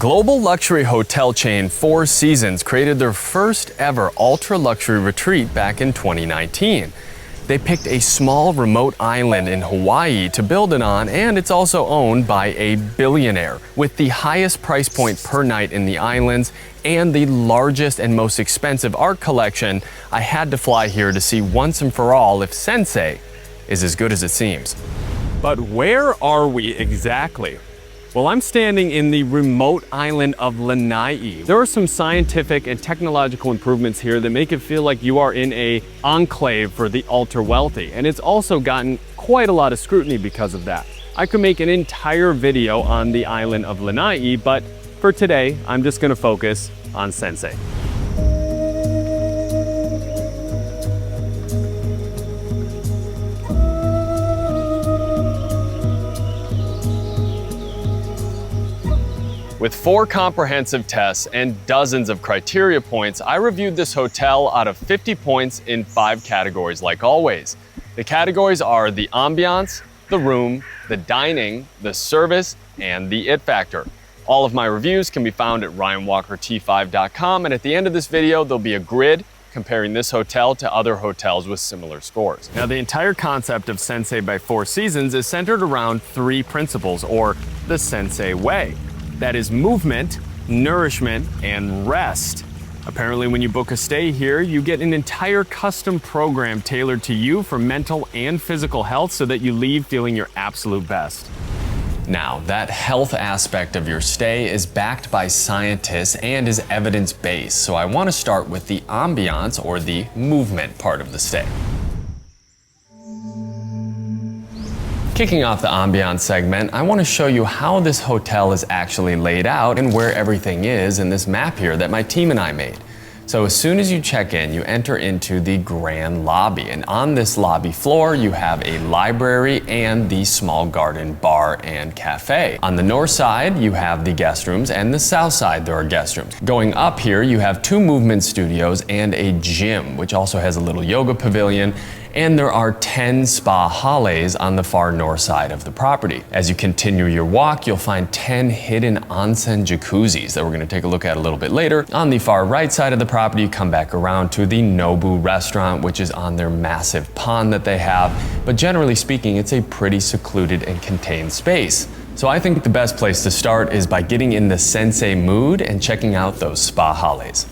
Global luxury hotel chain Four Seasons created their first ever ultra-luxury retreat back in 2019. They picked a small remote island in Hawaii to build it on, and it's also owned by a billionaire. With the highest price point per night in the islands and the largest and most expensive art collection, I had to fly here to see once and for all if Sensei is as good as it seems. But where are we exactly? Well, I'm standing in the remote island of Lanai. There are some scientific and technological improvements here that make it feel like you are in an enclave for the ultra-wealthy, and it's also gotten quite a lot of scrutiny because of that. I could make an entire video on the island of Lanai, but for today, I'm just gonna focus on Sensei. With 4 comprehensive tests and dozens of criteria points, I reviewed this hotel out of 50 points in 5 categories like always. The categories are the ambiance, the room, the dining, the service, and the it factor. All of my reviews can be found at ryanwalkert5.com, and at the end of this video, there'll be a grid comparing this hotel to other hotels with similar scores. Now, the entire concept of Sensei by Four Seasons is centered around 3 principles, or the Sensei way. That is movement, nourishment, and rest. Apparently, when you book a stay here, you get an entire custom program tailored to you for mental and physical health so that you leave feeling your absolute best. Now, that health aspect of your stay is backed by scientists and is evidence-based, so I want to start with the ambiance, or the movement part of the stay. Kicking off the ambiance segment, I want to show you how this hotel is actually laid out and where everything is in this map here that my team and I made. So as soon as you check in, you enter into the grand lobby, and on this lobby floor you have a library and the small garden bar and cafe. On the north side you have the guest rooms, and the south side there are guest rooms. Going up here you have 2 movement studios and a gym, which also has a little yoga pavilion, and there are 10 spa halles on the far north side of the property. As you continue your walk, you'll find 10 hidden onsen jacuzzis that we're gonna take a look at a little bit later. On the far right side of the property, you come back around to the Nobu restaurant, which is on their massive pond that they have. But generally speaking, it's a pretty secluded and contained space. So I think the best place to start is by getting in the Sensei mood and checking out those spa halles.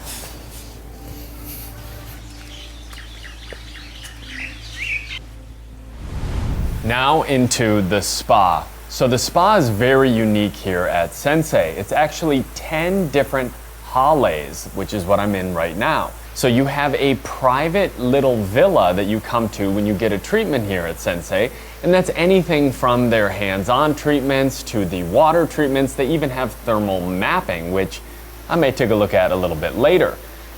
Now into the spa. So the spa is very unique here at Sensei. It's actually 10 different halles, which is what I'm in right now. So you have a private little villa that you come to when you get a treatment here at Sensei, and that's anything from their hands-on treatments to the water treatments. They even have thermal mapping, which I may take a look at a little bit later.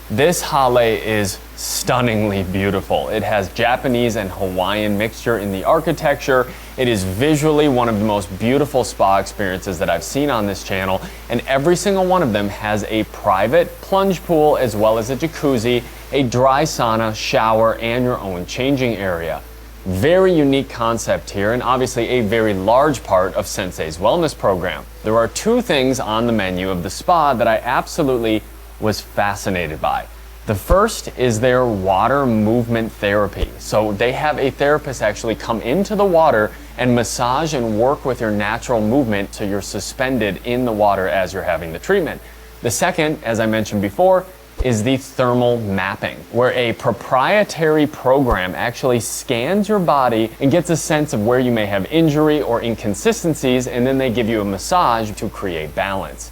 This halle is stunningly beautiful. It has Japanese and Hawaiian mixture in the architecture. It is visually one of the most beautiful spa experiences that I've seen on this channel, and every single one of them has a private plunge pool as well as a jacuzzi, a dry sauna, shower, and your own changing area. Very unique concept here, and obviously a very large part of Sensei's wellness program. There are 2 things on the menu of the spa that I absolutely was fascinated by. The first is their water movement therapy. So they have a therapist actually come into the water and massage and work with your natural movement so you're suspended in the water as you're having the treatment. The second, as I mentioned before, is the thermal mapping, where a proprietary program actually scans your body and gets a sense of where you may have injury or inconsistencies, and then they give you a massage to create balance.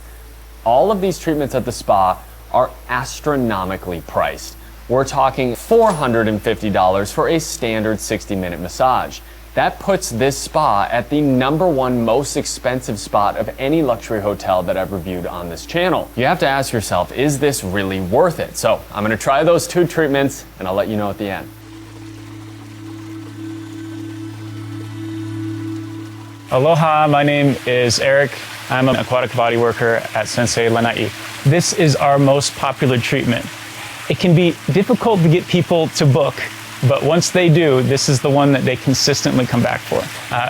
All of these treatments at the spa are astronomically priced. We're talking $450 for a standard 60-minute massage. That puts this spa at the #1 most expensive spot of any luxury hotel that I've reviewed on this channel. You have to ask yourself, is this really worth it? So I'm gonna try those 2 treatments and I'll let you know at the end. Aloha, my name is Eric. I'm an aquatic body worker at Sensei Lanai. This is our most popular treatment. It can be difficult to get people to book but once they do, this is the one that they consistently come back for.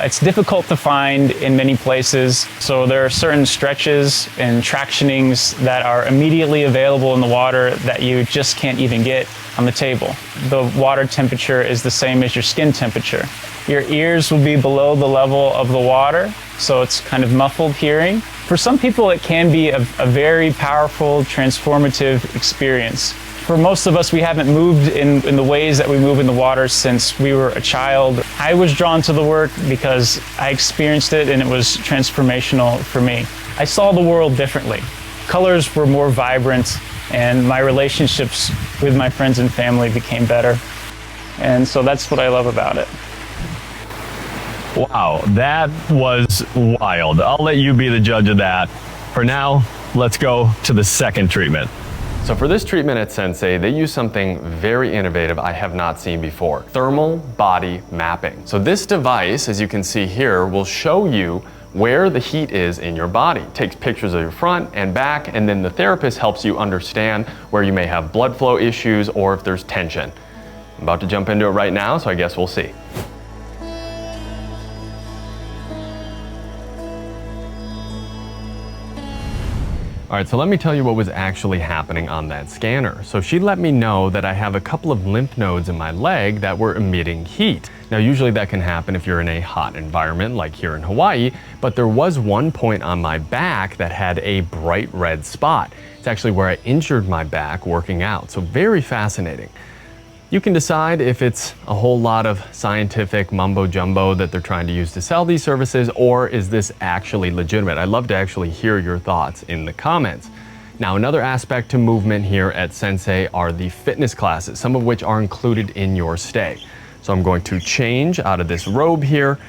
It's difficult to find in many places, so there are certain stretches and tractionings that are immediately available in the water that you just can't even get on the table. The water temperature is the same as your skin temperature. Your ears will be below the level of the water, so it's kind of muffled hearing. For some people, it can be a very powerful, transformative experience. For most of us, we haven't moved in the ways that we move in the water since we were a child. I was drawn to the work because I experienced it and it was transformational for me. I saw the world differently. Colors were more vibrant and my relationships with my friends and family became better. And so that's what I love about it. Wow, that was wild. I'll let you be the judge of that. For now, let's go to the second treatment. So for this treatment at Sensei, they use something very innovative I have not seen before, thermal body mapping. So this device, as you can see here, will show you where the heat is in your body. It takes pictures of your front and back, and then the therapist helps you understand where you may have blood flow issues or if there's tension. I'm about to jump into it right now, so I guess we'll see. All right, so let me tell you what was actually happening on that scanner. So she let me know that I have a couple of lymph nodes in my leg that were emitting heat. Now, usually that can happen if you're in a hot environment like here in Hawaii, but there was one point on my back that had a bright red spot. It's actually where I injured my back working out, so very fascinating. You can decide if it's a whole lot of scientific mumbo jumbo that they're trying to use to sell these services, or is this actually legitimate? I'd love to actually hear your thoughts in the comments. Now, another aspect to movement here at Sensei are the fitness classes, some of which are included in your stay. So I'm going to change out of this robe here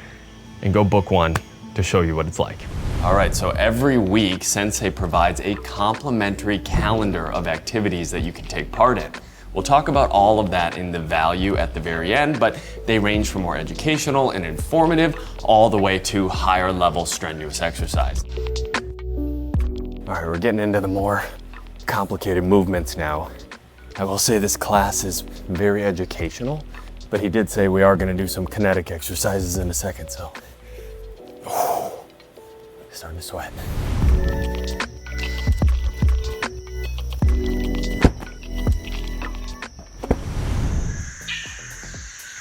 and go book one to show you what it's like. All right, so every week, Sensei provides a complimentary calendar of activities that you can take part in. We'll talk about all of that in the value at the very end, but they range from more educational and informative all the way to higher level strenuous exercise. All right, we're getting into the more complicated movements now. I will say this class is very educational, but he did say we are gonna do some kinetic exercises in a second, so. Starting to sweat.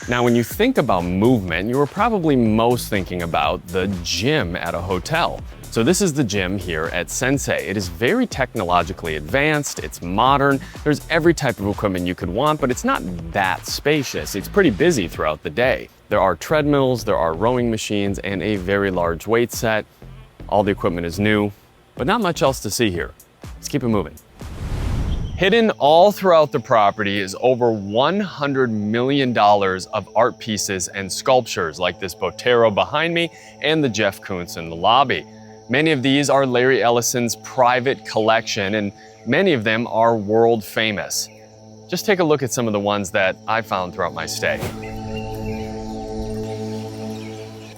Now, when you think about movement, you were probably most thinking about the gym at a hotel. So this is the gym here at Sensei. It is very technologically advanced, it's modern, there's every type of equipment you could want, but it's not that spacious. It's pretty busy throughout the day. There are treadmills, there are rowing machines, and a very large weight set. All the equipment is new, but not much else to see here. Let's keep it moving. Hidden all throughout the property is over $100 million of art pieces and sculptures like this Botero behind me and the Jeff Koons in the lobby. Many of these are Larry Ellison's private collection, and many of them are world famous. Just take a look at some of the ones that I found throughout my stay.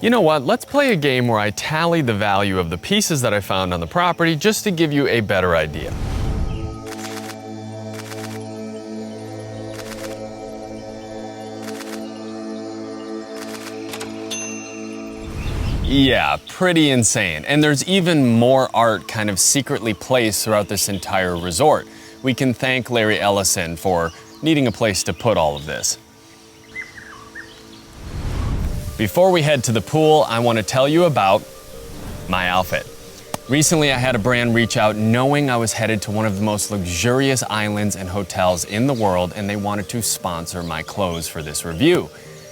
You know what? Let's play a game where I tally the value of the pieces that I found on the property just to give you a better idea. Yeah, pretty insane. And there's even more art kind of secretly placed throughout this entire resort. We can thank Larry Ellison for needing a place to put all of this. Before we head to the pool, I want to tell you about my outfit. Recently, I had a brand reach out knowing I was headed to one of the most luxurious islands and hotels in the world, and they wanted to sponsor my clothes for this review.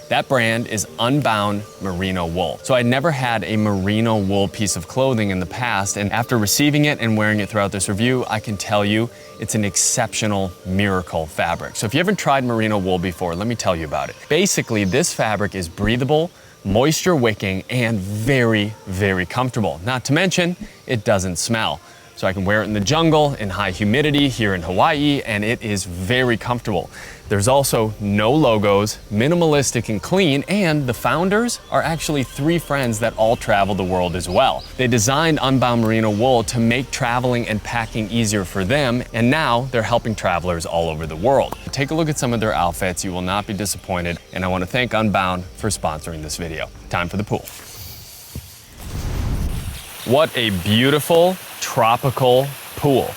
That brand is Unbound Merino Wool. So I'd never had a merino wool piece of clothing in the past, and after receiving it and wearing it throughout this review, I can tell you it's an exceptional miracle fabric. So if you haven't tried merino wool before, let me tell you about it. Basically, this fabric is breathable, moisture wicking, and very, very comfortable. Not to mention, it doesn't smell. So I can wear it in the jungle, in high humidity here in Hawaii, and it is very comfortable. There's also no logos, minimalistic and clean, and the founders are actually 3 friends that all travel the world as well. They designed Unbound Merino wool to make traveling and packing easier for them, and now they're helping travelers all over the world. Take a look at some of their outfits, you will not be disappointed, and I want to thank Unbound for sponsoring this video. Time for the pool. What a beautiful tropical pool.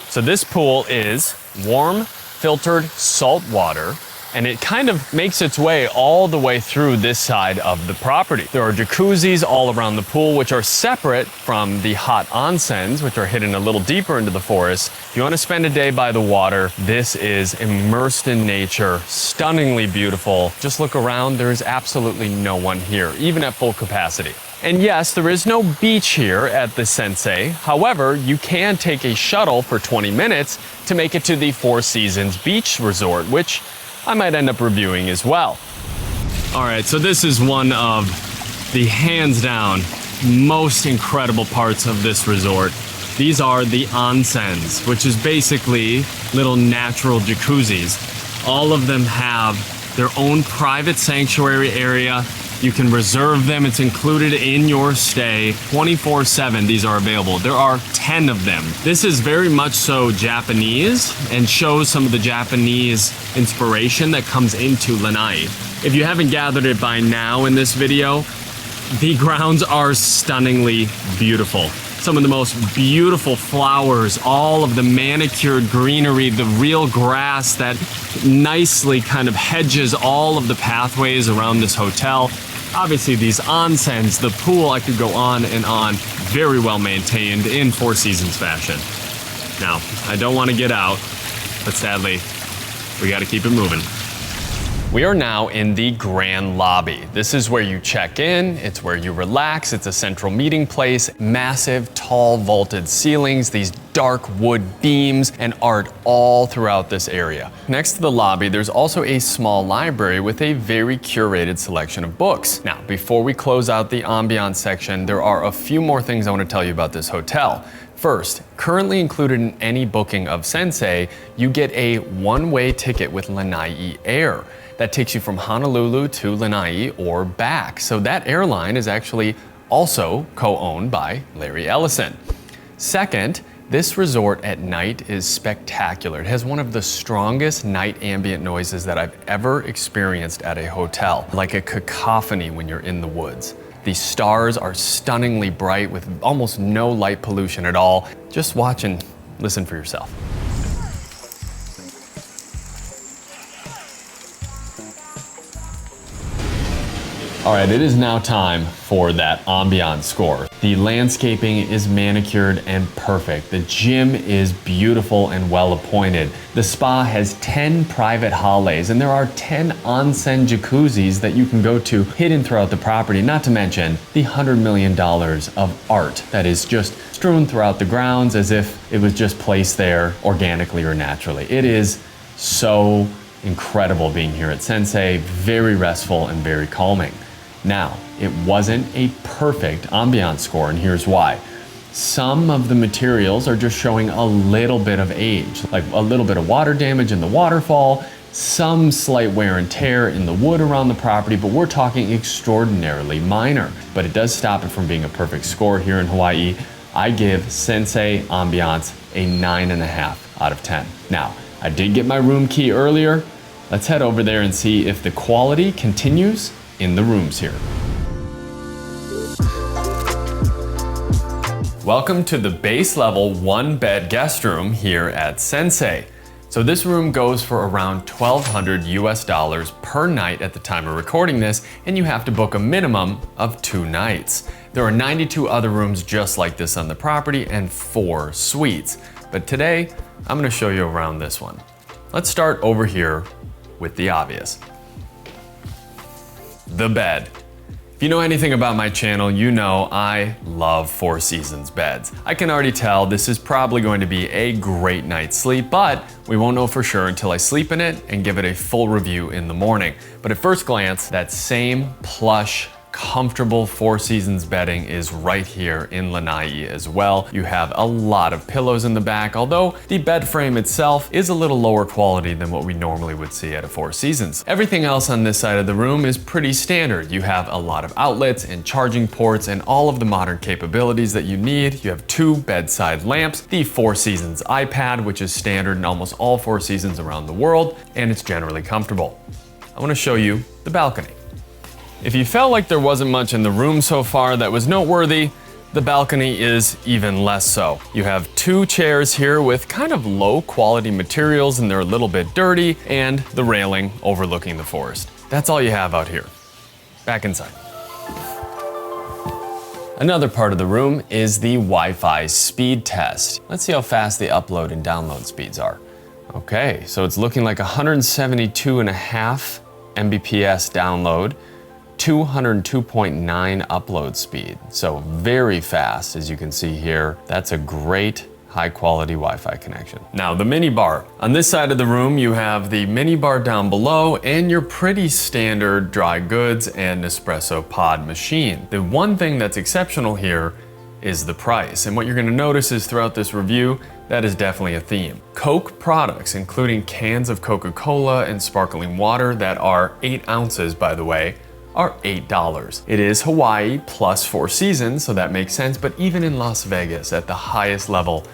So this pool is warm, filtered salt water, and it kind of makes its way all the way through this side of the property. There are jacuzzis all around the pool, which are separate from the hot onsens, which are hidden a little deeper into the forest. If you want to spend a day by the water, this is immersed in nature, stunningly beautiful. Just look around, there is absolutely no one here, even at full capacity. And yes, there is no beach here at the Sensei. However, you can take a shuttle for 20 minutes to make it to the Four Seasons Beach Resort, which I might end up reviewing as well. All right, so this is one of the hands down most incredible parts of this resort. These are the onsens, which is basically little natural jacuzzis. All of them have their own private sanctuary area. You can reserve them. It's included in your stay. 24/7, these are available. There are 10 of them. This is very much so Japanese and shows some of the Japanese inspiration that comes into Lanai. If you haven't gathered it by now in this video, the grounds are stunningly beautiful. Some of the most beautiful flowers, all of the manicured greenery, the real grass that nicely kind of hedges all of the pathways around this hotel. Obviously these onsens, the pool, I could go on and on, very well maintained in Four Seasons fashion. Now, I don't want to get out, but sadly, we got to keep it moving. We are now in the grand lobby. This is where you check in, it's where you relax, it's a central meeting place, massive, tall, vaulted ceilings, these dark wood beams, and art all throughout this area. Next to the lobby, there's also a small library with a very curated selection of books. Now, before we close out the ambiance section, there are a few more things I want to tell you about this hotel. First, currently included in any booking of Sensei, you get a one-way ticket with Lanai Air. That takes you from Honolulu to Lanai or back. So that airline is actually also co-owned by Larry Ellison. Second, this resort at night is spectacular. It has one of the strongest night ambient noises that I've ever experienced at a hotel, like a cacophony when you're in the woods. The stars are stunningly bright with almost no light pollution at all. Just watch and listen for yourself. All right, it is now time for that ambiance score. The landscaping is manicured and perfect. The gym is beautiful and well appointed. The spa has 10 private hallés, and there are 10 onsen jacuzzis that you can go to hidden throughout the property, not to mention the $100 million of art that is just strewn throughout the grounds as if it was just placed there organically or naturally. It is so incredible being here at Sensei, very restful and very calming. Now, it wasn't a perfect ambiance score, and here's why. Some of the materials are just showing a little bit of age, like a little bit of water damage in the waterfall, some slight wear and tear in the wood around the property, but we're talking extraordinarily minor. But it does stop it from being a perfect score here in Hawaii. I give Sensei Ambiance a 9.5 out of 10. Now, I did get my room key earlier. Let's head over there and see if the quality continues in the rooms here. Welcome to the base level 1-bed guest room here at Sensei. So this room goes for around $1,200 US per night at the time of recording this, and you have to book a minimum of 2 nights. There are 92 other rooms just like this on the property and 4 suites. But today, I'm gonna show you around this one. Let's start over here with the obvious. The bed. If you know anything about my channel, you know I love Four Seasons beds. I can already tell this is probably going to be a great night's sleep, but we won't know for sure until I sleep in it and give it a full review in the morning. But at first glance, that same plush, comfortable Four Seasons bedding is right here in Lanai as well. You have a lot of pillows in the back, although the bed frame itself is a little lower quality than what we normally would see at a Four Seasons. Everything else on this side of the room is pretty standard. You have a lot of outlets and charging ports and all of the modern capabilities that you need. You have 2 bedside lamps, the Four Seasons iPad, which is standard in almost all Four Seasons around the world, and it's generally comfortable. I want to show you the balcony. If you felt like there wasn't much in the room so far that was noteworthy, the balcony is even less so. You have 2 chairs here with kind of low quality materials and they're a little bit dirty, and the railing overlooking the forest. That's all you have out here. Back inside. Another part of the room is the Wi-Fi speed test. Let's see how fast the upload and download speeds are. Okay, so it's looking like 172.5 Mbps download, 202.9 upload speed. So very fast, as you can see here. That's a great high quality Wi-Fi connection. Now the mini bar. On this side of the room, you have the mini bar down below and your pretty standard dry goods and Nespresso pod machine. The one thing that's exceptional here is the price. And what you're gonna notice is throughout this review, that is definitely a theme. Coke products, including cans of Coca-Cola and sparkling water that are 8 ounces, by the way, are $8. It is Hawaii plus Four Seasons, so that makes sense, but even in Las Vegas at the highest level,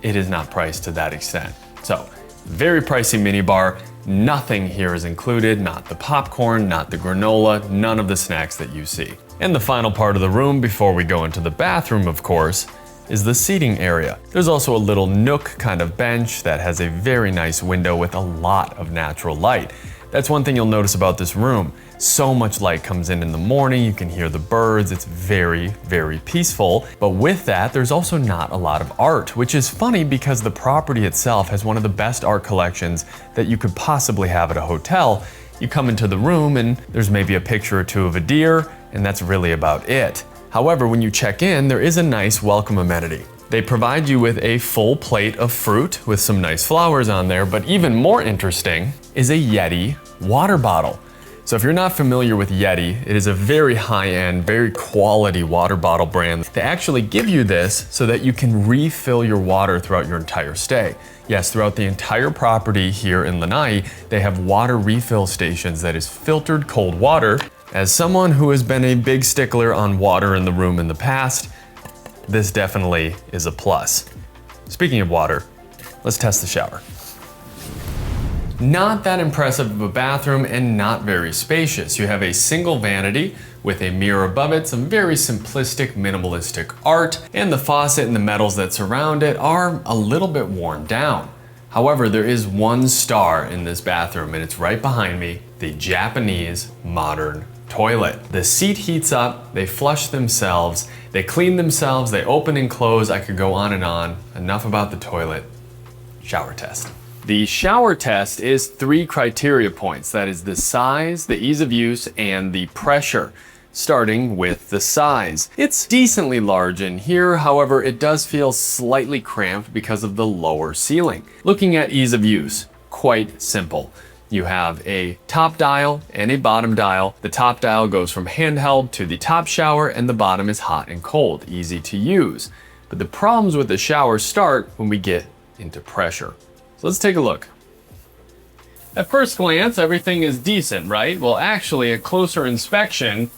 it is not priced to that extent. So, very pricey minibar. Nothing here is included, not the popcorn, not the granola, none of the snacks that you see. And the final part of the room before we go into the bathroom, of course, is the seating area. There's also a little nook kind of bench that has a very nice window with a lot of natural light. That's one thing you'll notice about this room. So much light comes in the morning, you can hear the birds, it's very, very peaceful. But with that, there's also not a lot of art, which is funny because the property itself has one of the best art collections that you could possibly have at a hotel. You come into the room and there's maybe a picture or 2 of a deer, and that's really about it. However, when you check in, there is a nice welcome amenity. They provide you with a full plate of fruit with some nice flowers on there, but even more interesting is a Yeti water bottle. So if you're not familiar with Yeti, it is a very high-end, very quality water bottle brand. They actually give you this so that you can refill your water throughout your entire stay. Yes, throughout the entire property here in Lanai, they have water refill stations that is filtered cold water. As someone who has been a big stickler on water in the room in the past, this definitely is a plus. Speaking of water, let's test the shower. Not that impressive of a bathroom and not very spacious. You have a single vanity with a mirror above it, some very simplistic, minimalistic art, and the faucet and the metals that surround it are a little bit worn down. However, there is one star in this bathroom, and it's right behind me, the Japanese modern toilet. The seat heats up, they flush themselves, they clean themselves, they open and close. I could go on and on. Enough about the toilet. Shower test. The shower test is 3 criteria points. That is the size, the ease of use, and the pressure. Starting with the size. It's decently large in here, however, it does feel slightly cramped because of the lower ceiling. Looking at ease of use, quite simple. You have a top dial and a bottom dial. The top dial goes from handheld to the top shower, and the bottom is hot and cold, easy to use. But the problems with the shower start when we get into pressure. So let's take a look. At first glance, everything is decent, right? Well, actually, at closer inspection,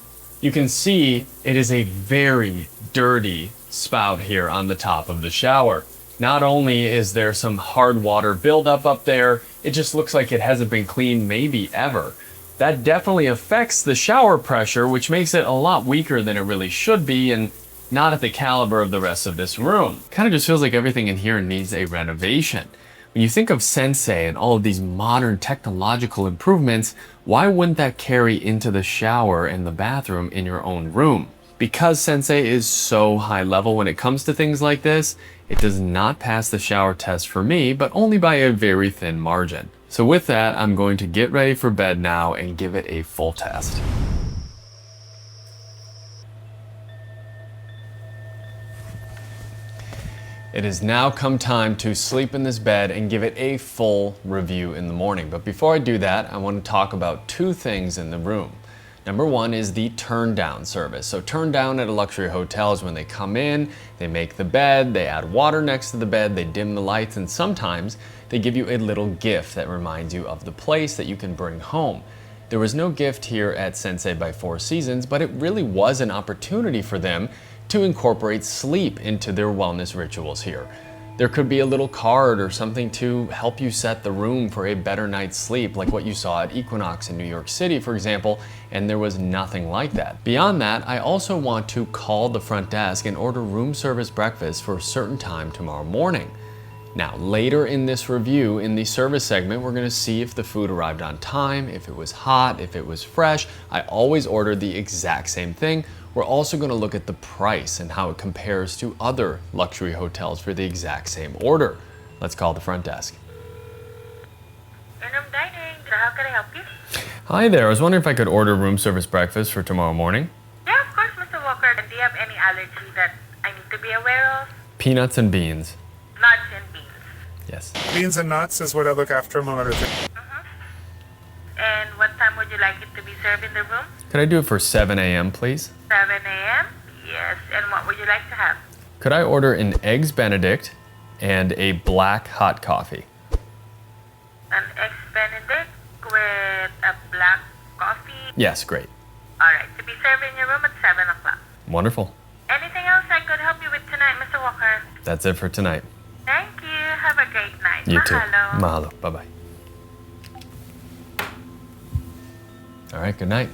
you can see it is a very dirty spout here on the top of the shower. Not only is there some hard water buildup up there, it just looks like it hasn't been cleaned maybe ever. That definitely affects the shower pressure, which makes it a lot weaker than it really should be and not at the caliber of the rest of this room. Kind of just feels like everything in here needs a renovation. When you think of Sensei and all of these modern technological improvements, why wouldn't that carry into the shower and the bathroom in your own room? Because Sensei is so high level when it comes to things like this, it does not pass the shower test for me, but only by a very thin margin. So with that, I'm going to get ready for bed now and give it a full test. It has now come time to sleep in this bed and give it a full review in the morning. But before I do that, I want to talk about 2 things in the room. Number one is the turn down service. So turn down at a luxury hotel is when they come in, they make the bed, they add water next to the bed, they dim the lights, and sometimes they give you a little gift that reminds you of the place that you can bring home. There was no gift here at Sensei by Four Seasons, but it really was an opportunity for them to incorporate sleep into their wellness rituals here. There could be a little card or something to help you set the room for a better night's sleep, like what you saw at Equinox in New York City, for example, and there was nothing like that. Beyond that, I also want to call the front desk and order room service breakfast for a certain time tomorrow morning. Now, later in this review, in the service segment, we're gonna see if the food arrived on time, if it was hot, if it was fresh. I always order the exact same thing. We're also gonna look at the price and how it compares to other luxury hotels for the exact same order. Let's call the front desk. In-room dining, how can I help you? Hi there, I was wondering if I could order room service breakfast for tomorrow morning. Yeah, of course, Mr. Walker. Do you have any allergy that I need to be aware of? Peanuts and beans. Nuts and beans. Yes. Beans and nuts is what I look after, among other things. And what time would you like it to be served in the room? Could I do it for 7 a.m., please? 7 a.m.? Yes. And what would you like to have? Could I order an Eggs Benedict and a black hot coffee? An Eggs Benedict with a black coffee? Yes, great. All right. To be served in your room at 7 o'clock. Wonderful. Anything else I could help you with tonight, Mr. Walker? That's it for tonight. Thank you. Have a great night. You too. Mahalo. Mahalo. Bye-bye. All right, good night.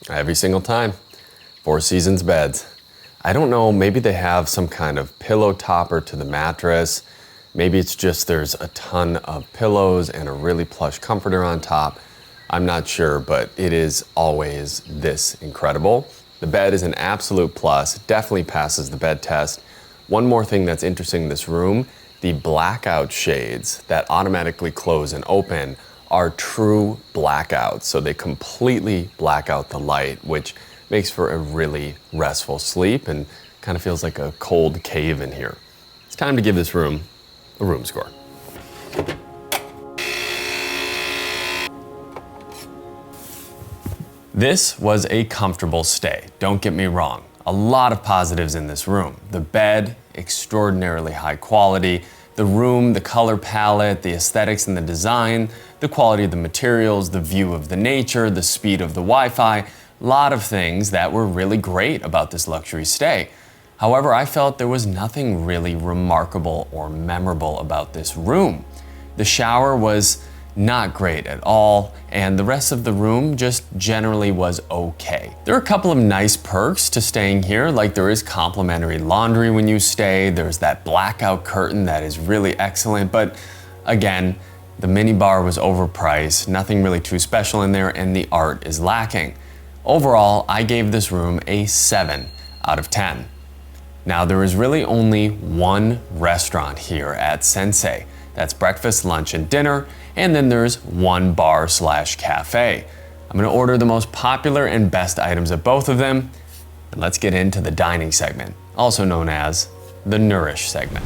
Every single time. Four Seasons beds. I don't know, maybe they have some kind of pillow topper to the mattress. Maybe it's just there's a ton of pillows and a really plush comforter on top. I'm not sure, but it is always this incredible. The bed is an absolute plus, definitely passes the bed test. One more thing that's interesting in this room, the blackout shades that automatically close and open are true blackouts. So they completely black out the light, which makes for a really restful sleep and kind of feels like a cold cave in here. It's time to give this room a room score. This was a comfortable stay, don't get me wrong. A lot of positives in this room. The bed, extraordinarily high quality. The room, the color palette, the aesthetics and the design, the quality of the materials, the view of the nature, the speed of the Wi-Fi, a lot of things that were really great about this luxury stay. However, I felt there was nothing really remarkable or memorable about this room. The shower was not great at all, and the rest of the room just generally was okay. There are a couple of nice perks to staying here, like there is complimentary laundry when you stay, there's that blackout curtain that is really excellent, but again, the minibar was overpriced, nothing really too special in there, and the art is lacking. Overall, I gave this room a 7 out of 10. Now, there is really only one restaurant here at Sensei. That's breakfast, lunch, and dinner, and then there's one bar/cafe. I'm gonna order the most popular and best items at both of them, and let's get into the dining segment, also known as the Nourish segment.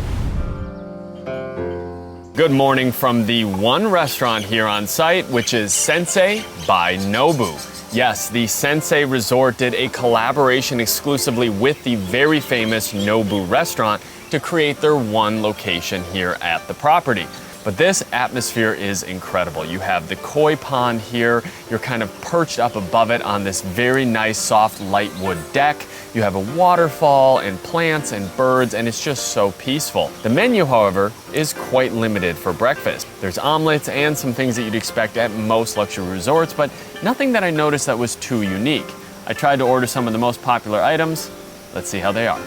Good morning from the one restaurant here on site, which is Sensei by Nobu. Yes, the Sensei Resort did a collaboration exclusively with the very famous Nobu restaurant to create their one location here at the property. But this atmosphere is incredible. You have the koi pond here. You're kind of perched up above it on this very nice soft light wood deck. You have a waterfall and plants and birds, and it's just so peaceful. The menu, however, is quite limited for breakfast. There's omelets and some things that you'd expect at most luxury resorts, but nothing that I noticed that was too unique. I tried to order some of the most popular items. Let's see how they are.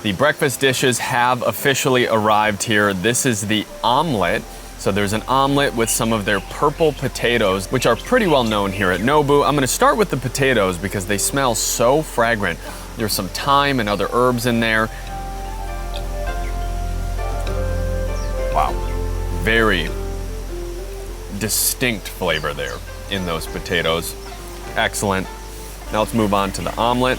The breakfast dishes have officially arrived here. This is the omelet. So there's an omelet with some of their purple potatoes, which are pretty well known here at Nobu. I'm gonna start with the potatoes because they smell so fragrant. There's some thyme and other herbs in there. Wow, very distinct flavor there in those potatoes. Excellent. Now let's move on to the omelet.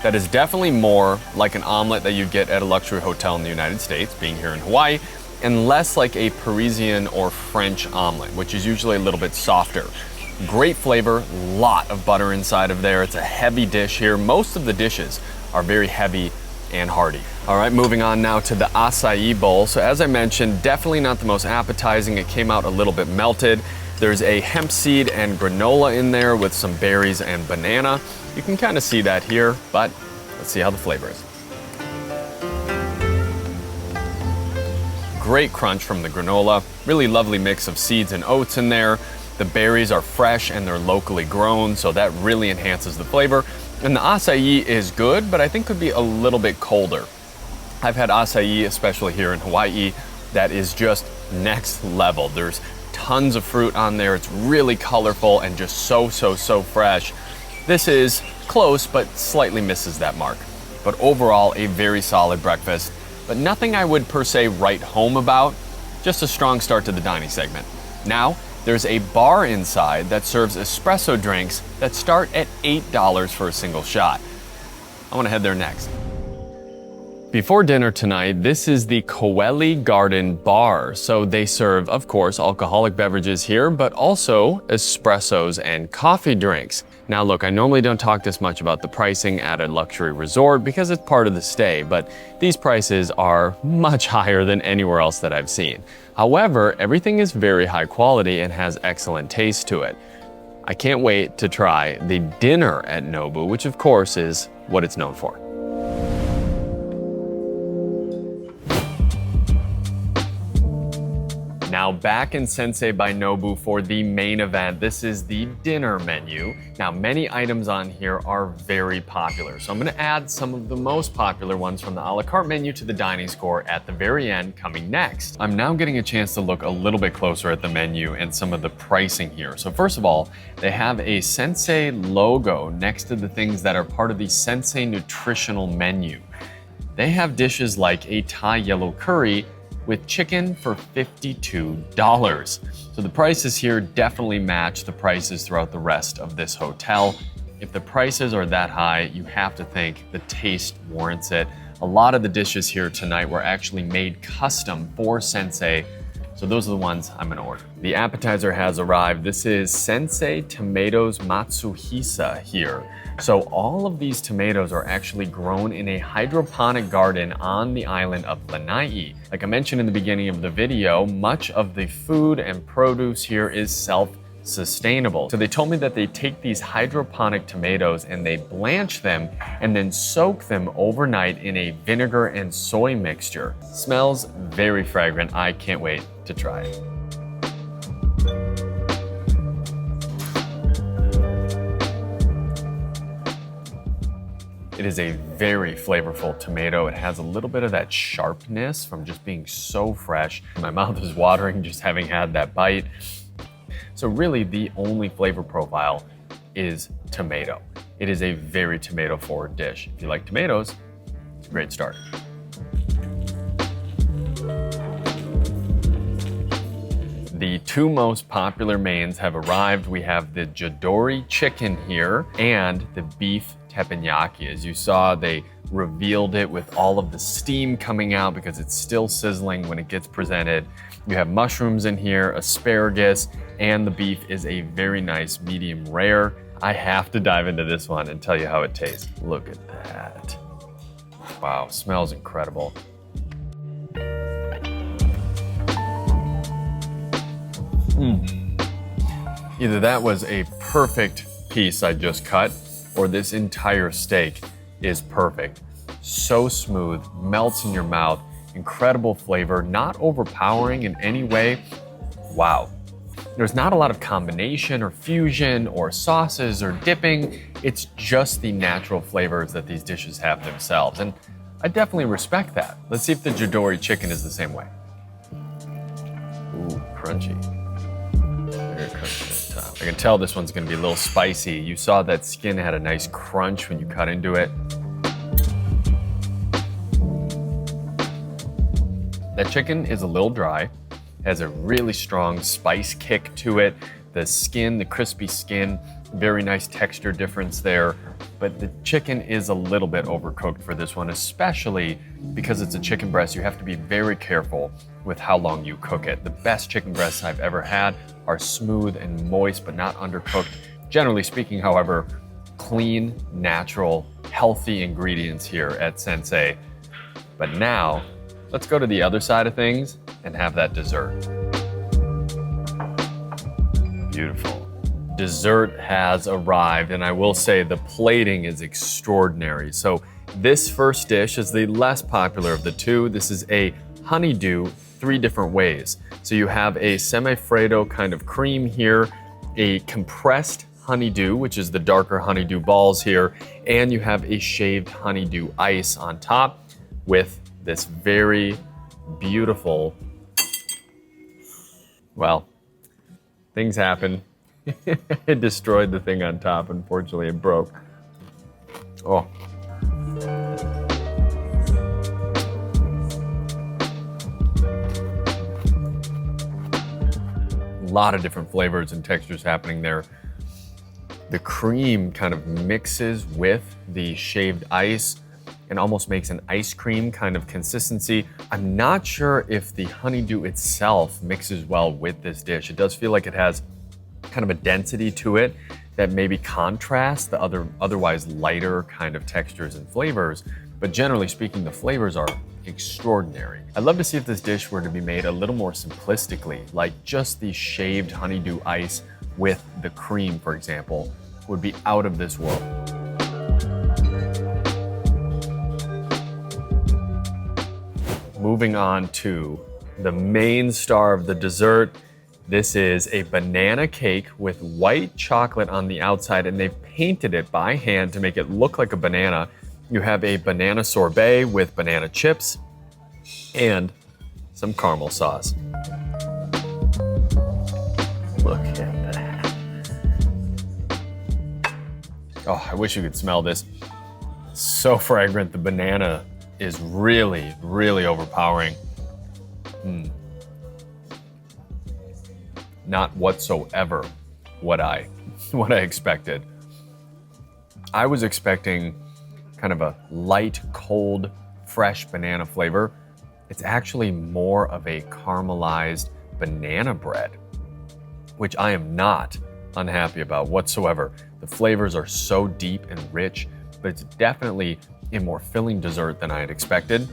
That is definitely more like an omelet that you get at a luxury hotel in the United States, being here in Hawaii, and less like a Parisian or French omelet, which is usually a little bit softer. Great flavor, lot of butter inside of there. It's a heavy dish here. Most of the dishes are very heavy and hearty. All right, moving on now to the acai bowl. So as I mentioned, definitely not the most appetizing. It came out a little bit melted. There's a hemp seed and granola in there with some berries and banana. You can kind of see that here, but let's see how the flavor is. Great crunch from the granola. Really lovely mix of seeds and oats in there. The berries are fresh and they're locally grown, so that really enhances the flavor. And the acai is good, but I think could be a little bit colder. I've had acai, especially here in Hawaii, that is just next level. There's tons of fruit on there. It's really colorful and just so fresh. This is close, but slightly misses that mark. But overall, a very solid breakfast, but nothing I would per se write home about, just a strong start to the dining segment. Now, there's a bar inside that serves espresso drinks that start at $8 for a single shot. I wanna head there next. Before dinner tonight, this is the Koeli Garden Bar. So they serve, of course, alcoholic beverages here, but also espressos and coffee drinks. Now look, I normally don't talk this much about the pricing at a luxury resort because it's part of the stay, but these prices are much higher than anywhere else that I've seen. However, everything is very high quality and has excellent taste to it. I can't wait to try the dinner at Nobu, which of course is what it's known for. Now back in Sensei by Nobu for the main event. This is the dinner menu. Now many items on here are very popular, so I'm gonna add some of the most popular ones from the a la carte menu to the dining score at the very end, coming next. I'm now getting a chance to look a little bit closer at the menu and some of the pricing here. So first of all, they have a Sensei logo next to the things that are part of the Sensei nutritional menu. They have dishes like a Thai yellow curry with chicken for $52. So the prices here definitely match the prices throughout the rest of this hotel. If the prices are that high, you have to think the taste warrants it. A lot of the dishes here tonight were actually made custom for Sensei, so those are the ones I'm gonna order. The appetizer has arrived. This is Sensei Tomatoes Matsuhisa here. So all of these tomatoes are actually grown in a hydroponic garden on the island of Lanai. Like I mentioned in the beginning of the video, much of the food and produce here is self-sustainable. So they told me that they take these hydroponic tomatoes and they blanch them and then soak them overnight in a vinegar and soy mixture. Smells very fragrant. I can't wait to try it. It is a very flavorful tomato. It has a little bit of that sharpness from just being so fresh. My mouth is watering just having had that bite. So really the only flavor profile is tomato. It is a very tomato forward dish. If you like tomatoes, it's a great start. The two most popular mains have arrived. We have the Jadori chicken here and the beef teppanyaki. As you saw, they revealed it with all of the steam coming out because it's still sizzling when it gets presented. You have mushrooms in here, asparagus, and the beef is a very nice medium rare. I have to dive into this one and tell you how it tastes. Look at that. Wow, smells incredible. Either that was a perfect piece I just cut, or this entire steak is perfect. So smooth, melts in your mouth, incredible flavor, not overpowering in any way. Wow. There's not a lot of combination or fusion or sauces or dipping. It's just the natural flavors that these dishes have themselves. And I definitely respect that. Let's see if the Jadori chicken is the same way. Ooh, crunchy. Very crunchy at the top. I can tell this one's gonna be a little spicy. You saw that skin had a nice crunch when you cut into it. That chicken is a little dry, has a really strong spice kick to it. The skin, the crispy skin, very nice texture difference there. But the chicken is a little bit overcooked for this one, especially because it's a chicken breast. You have to be very careful with how long you cook it. The best chicken breasts I've ever had are smooth and moist, but not undercooked. Generally speaking, however, clean, natural, healthy ingredients here at Sensei. But now, let's go to the other side of things and have that dessert. Beautiful. Dessert has arrived, and I will say the plating is extraordinary. So this first dish is the less popular of the two. This is a honeydew 3 different ways. So you have a semi-freddo kind of cream here, a compressed honeydew, which is the darker honeydew balls here, and you have a shaved honeydew ice on top with this very beautiful, well, things happen. It destroyed the thing on top. Unfortunately, it broke. Oh. A lot of different flavors and textures happening there. The cream kind of mixes with the shaved ice and almost makes an ice cream kind of consistency. I'm not sure if the honeydew itself mixes well with this dish. It does feel like it has kind of a density to it that maybe contrasts the otherwise lighter kind of textures and flavors. But generally speaking, the flavors are extraordinary. I'd love to see if this dish were to be made a little more simplistically, like just the shaved honeydew ice with the cream, for example, would be out of this world. Moving on to the main star of the dessert. This is a banana cake with white chocolate on the outside, and they've painted it by hand to make it look like a banana. You have a banana sorbet with banana chips and some caramel sauce. Look at that. Oh, I wish you could smell this. It's so fragrant. The banana is really, really overpowering. Not whatsoever what I expected. I was expecting kind of a light, cold, fresh banana flavor. It's actually more of a caramelized banana bread, which I am not unhappy about whatsoever. The flavors are so deep and rich, but it's definitely a more filling dessert than I had expected.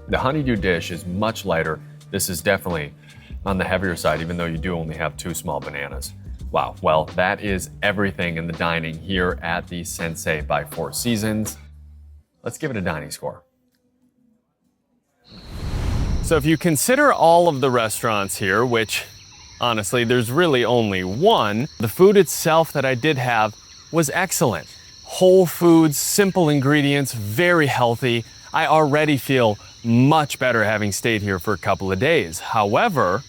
The honeydew dish is much lighter. This is definitely on the heavier side, even though you do only have 2 small bananas. Wow, well, that is everything in the dining here at the Sensei by Four Seasons. Let's give it a dining score. So if you consider all of the restaurants here, which honestly, there's really only one, the food itself that I did have was excellent. Whole foods, simple ingredients, very healthy. I already feel much better having stayed here for a couple of days. However,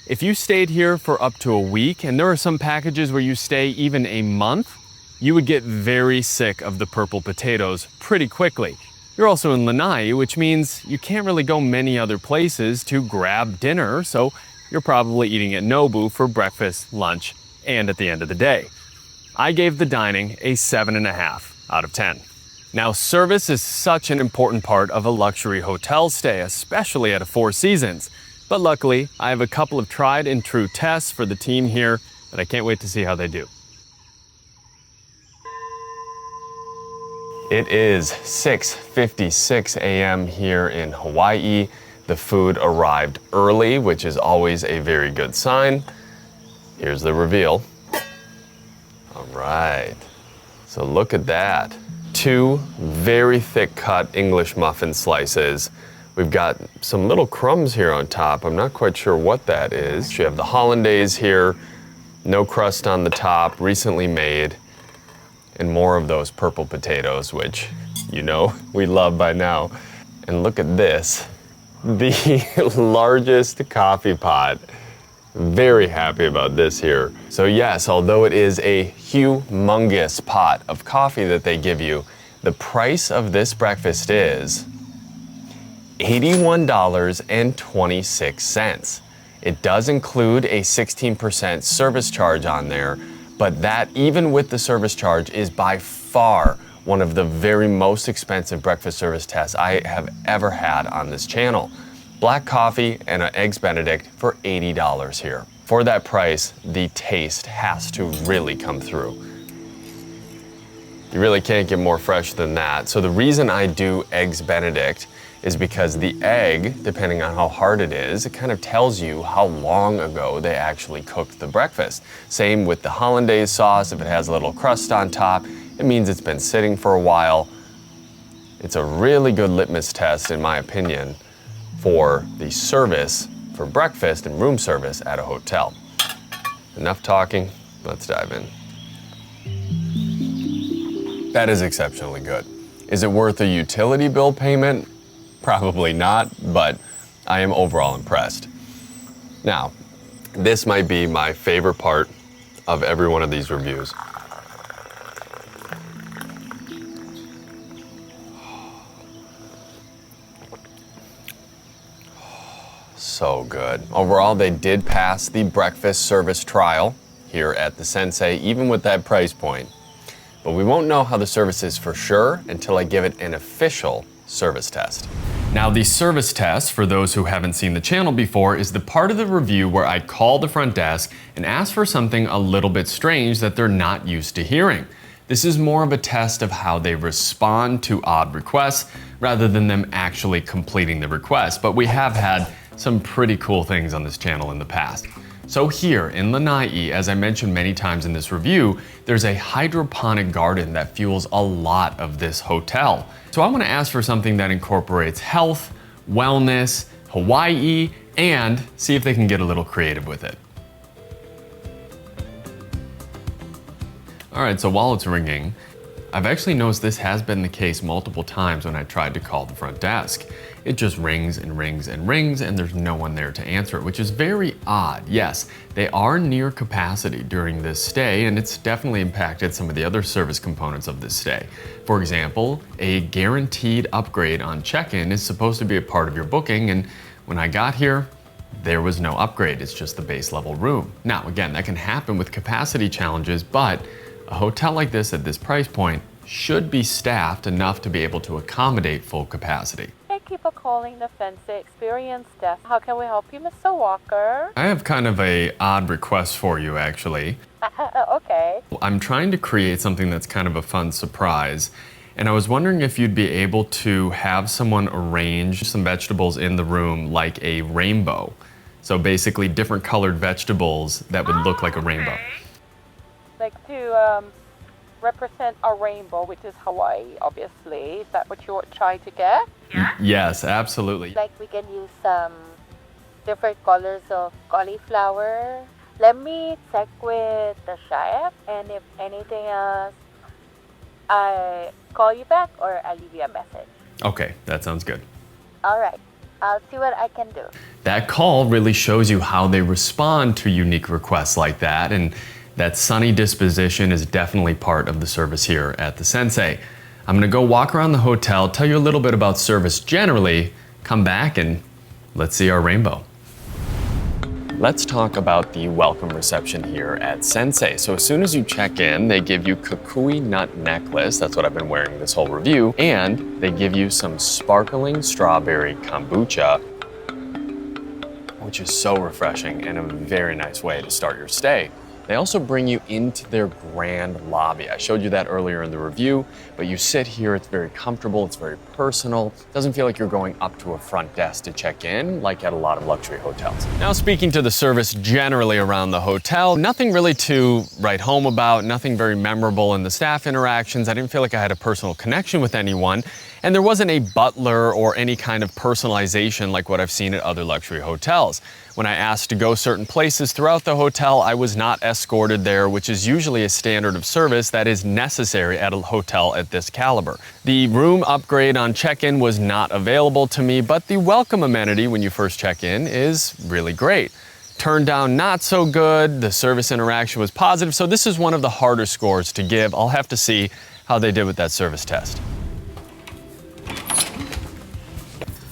if you stayed here for up to a week, and there are some packages where you stay even a month, you would get very sick of the purple potatoes pretty quickly. You're also in Lanai, which means you can't really go many other places to grab dinner, so you're probably eating at Nobu for breakfast, lunch, and at the end of the day. I gave the dining a 7.5 out of 10. Now, service is such an important part of a luxury hotel stay, especially at a Four Seasons. But luckily, I have a couple of tried and true tests for the team here that I can't wait to see how they do. It is 6:56 a.m. here in Hawaii. The food arrived early, which is always a very good sign. Here's the reveal. All right, so look at that. 2 very thick cut English muffin slices. We've got some little crumbs here on top. I'm not quite sure what that is. You have the hollandaise here, No crust on the top, recently made, and more of those purple potatoes, which you know we love by now. And look at this, the largest coffee pot. Very happy about this here. So yes, although it is a humongous pot of coffee that they give you, the price of this breakfast is $81.26. It does include a 16% service charge on there, but that, even with the service charge, is by far one of the very most expensive breakfast service tests I have ever had on this channel. Black coffee and an Eggs Benedict for $80 here. For that price, the taste has to really come through. You really can't get more fresh than that. So the reason I do Eggs Benedict is because the egg, depending on how hard it is, it kind of tells you how long ago they actually cooked the breakfast. Same with the hollandaise sauce. If it has a little crust on top, it means it's been sitting for a while. It's a really good litmus test, in my opinion, for the service for breakfast and room service at a hotel. Enough talking, let's dive in. That is exceptionally good. Is it worth a utility bill payment? Probably not, but I am overall impressed. Now, this might be my favorite part of every one of these reviews. So good. Overall, they did pass the breakfast service trial here at the Sensei, even with that price point. But we won't know how the service is for sure until I give it an official service test. Now, the service test, for those who haven't seen the channel before, is the part of the review where I call the front desk and ask for something a little bit strange that they're not used to hearing. This is more of a test of how they respond to odd requests rather than them actually completing the request. But we have had some pretty cool things on this channel in the past. So here in Lanai, as I mentioned many times in this review, there's a hydroponic garden that fuels a lot of this hotel. So I want to ask for something that incorporates health, wellness, Hawaii, and see if they can get a little creative with it. All right, so while it's ringing, I've actually noticed this has been the case multiple times when I tried to call the front desk. It just rings and rings and rings, and there's no one there to answer it, which is very odd. Yes, they are near capacity during this stay, and it's definitely impacted some of the other service components of this stay. For example, a guaranteed upgrade on check-in is supposed to be a part of your booking, and when I got here, there was no upgrade. It's just the base level room. Now, again, that can happen with capacity challenges, but a hotel like this at this price point should be staffed enough to be able to accommodate full capacity. Thank you for calling the Sensei Experience Desk. How can we help you, Mr. Walker? I have kind of an odd request for you, actually. Okay. I'm trying to create something that's kind of a fun surprise, and I was wondering if you'd be able to have someone arrange some vegetables in the room like a rainbow. So basically different colored vegetables that would look like a rainbow. Like to represent a rainbow, which is Hawaii, obviously. Is that what you're trying to get? Yeah? Yes, absolutely. Like we can use some different colors of cauliflower. Let me check with the chef, and if anything else, I call you back or I'll leave you a message. Okay, that sounds good. All right. I'll see what I can do. That call really shows you how they respond to unique requests like that, and that sunny disposition is definitely part of the service here at the Sensei. I'm gonna go walk around the hotel, tell you a little bit about service generally, come back and let's see our rainbow. Let's talk about the welcome reception here at Sensei. So as soon as you check in, they give you kukui nut necklace, that's what I've been wearing this whole review, and they give you some sparkling strawberry kombucha, which is so refreshing and a very nice way to start your stay. They also bring you into their grand lobby. I showed you that earlier in the review, but you sit here, it's very comfortable, it's very personal. It doesn't feel like you're going up to a front desk to check in, like at a lot of luxury hotels. Now, speaking to the service generally around the hotel, nothing really to write home about, nothing very memorable in the staff interactions. I didn't feel like I had a personal connection with anyone. And there wasn't a butler or any kind of personalization like what I've seen at other luxury hotels. When I asked to go certain places throughout the hotel, I was not escorted there, which is usually a standard of service that is necessary at a hotel at this caliber. The room upgrade on check-in was not available to me, but the welcome amenity when you first check in is really great. Turned down, not so good. The service interaction was positive, so this is one of the harder scores to give. I'll have to see how they did with that service test.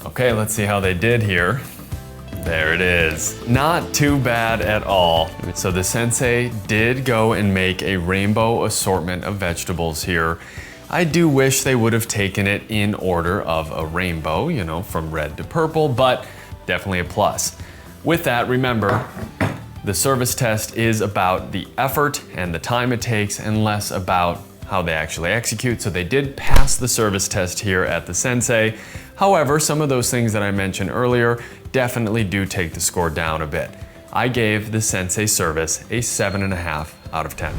Okay, let's see how they did here. There it is. Not too bad at all. So the Sensei did go and make a rainbow assortment of vegetables here. I do wish they would have taken it in order of a rainbow, you know, from red to purple, but definitely a plus. With that, remember, the service test is about the effort and the time it takes and less about how they actually execute. So they did pass the service test here at the Sensei. However, some of those things that I mentioned earlier definitely do take the score down a bit. I gave the Sensei service a 7.5 out of 10.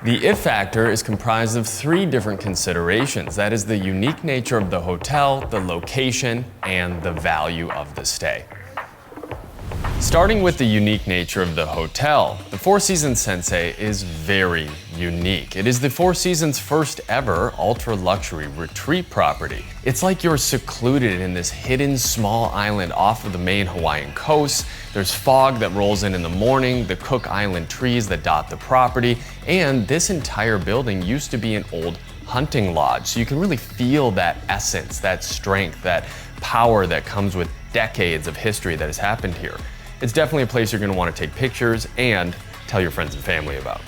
The it factor is comprised of 3 different considerations. That is the unique nature of the hotel, the location, and the value of the stay. Starting with the unique nature of the hotel, the Four Seasons Sensei is very unique. It is the Four Seasons' first ever ultra-luxury retreat property. It's like you're secluded in this hidden small island off of the main Hawaiian coast. There's fog that rolls in the morning, the Cook Island trees that dot the property, and this entire building used to be an old hunting lodge. So you can really feel that essence, that strength, that power that comes with decades of history that has happened here. It's definitely a place you're going to want to take pictures and tell your friends and family about.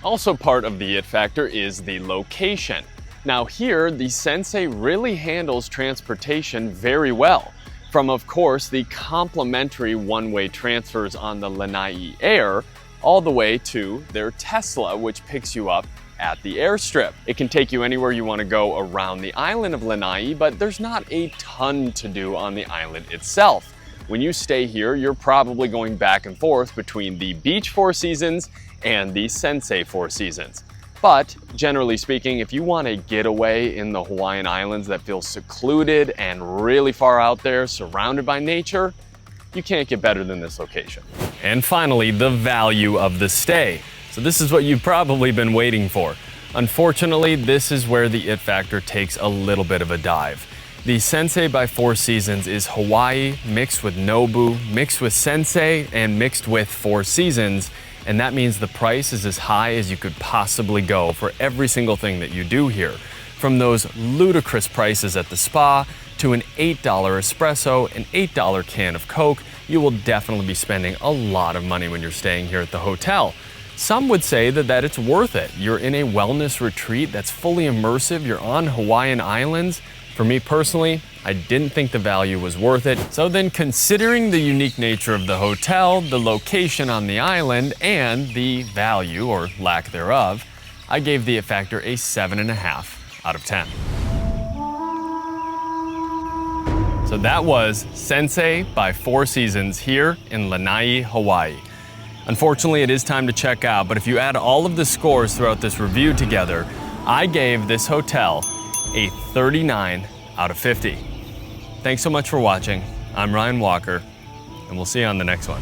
Also part of the it factor is the location. Now here, the Sensei really handles transportation very well. From, of course, the complimentary one-way transfers on the Lanai Air, all the way to their Tesla, which picks you up at the airstrip. It can take you anywhere you want to go around the island of Lanai, but there's not a ton to do on the island itself. When you stay here, you're probably going back and forth between the beach Four Seasons and the Sensei Four Seasons. But generally speaking, if you want a getaway in the Hawaiian Islands that feels secluded and really far out there, surrounded by nature, you can't get better than this location. And finally, the value of the stay. So this is what you've probably been waiting for. Unfortunately, this is where the it factor takes a little bit of a dive. The Sensei by Four Seasons is Hawaii mixed with Nobu, mixed with Sensei, and mixed with Four Seasons. And that means the price is as high as you could possibly go for every single thing that you do here. From those ludicrous prices at the spa to an $8 espresso, an $8 can of Coke, you will definitely be spending a lot of money when you're staying here at the hotel. Some would say that it's worth it. You're in a wellness retreat that's fully immersive, you're on Hawaiian Islands. For me personally, I didn't think the value was worth it. So then, considering the unique nature of the hotel, the location on the island, and the value, or lack thereof, I gave the it factor a 7.5 out of 10. So that was Sensei by Four Seasons here in Lanai, Hawaii. Unfortunately, it is time to check out, but if you add all of the scores throughout this review together, I gave this hotel a 39 out of 50. Thanks so much for watching. I'm Ryan Walker, and we'll see you on the next one.